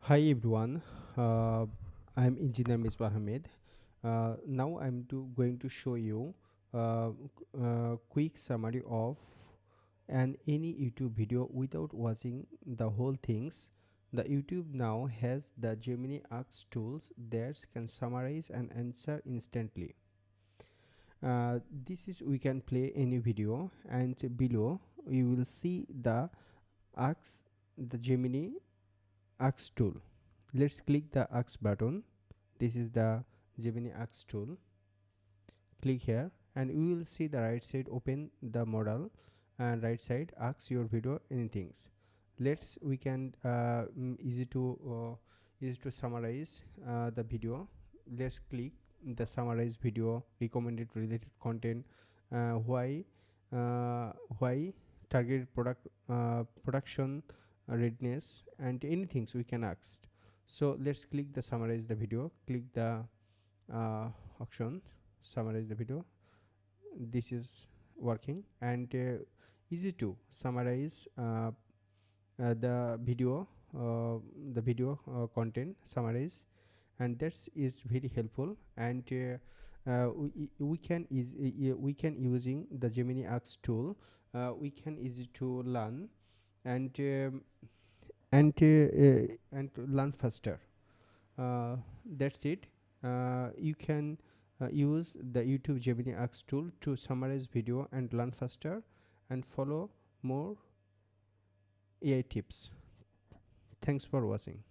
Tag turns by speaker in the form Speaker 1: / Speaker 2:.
Speaker 1: Hi everyone, I'm Engineer Misbah Ahmed. Now going to show you a quick summary of any YouTube video without watching the whole things. The YouTube now has the Gemini Ask tools that can summarize and answer instantly. This is we can play any video, and below you will see the Ask the Gemini Ask tool. Let's click the Ask button. This is the Gemini Ask tool. Click here and we will see the right side open the model and right side ask your video anything. Let's we can easy to summarize the video. Let's click the summarize video, recommended related content, why why targeted production readiness, and anything we can ask. So let's click the summarize the video. Click the option summarize the video. This is working and easy to summarize the video content summarize, and that is very helpful. And we can using the Gemini Ask tool, we can easy to learn and and learn faster. That's it. You can use the YouTube Gemini Ask tool to summarize video and learn faster and follow more AI tips. Thanks for watching.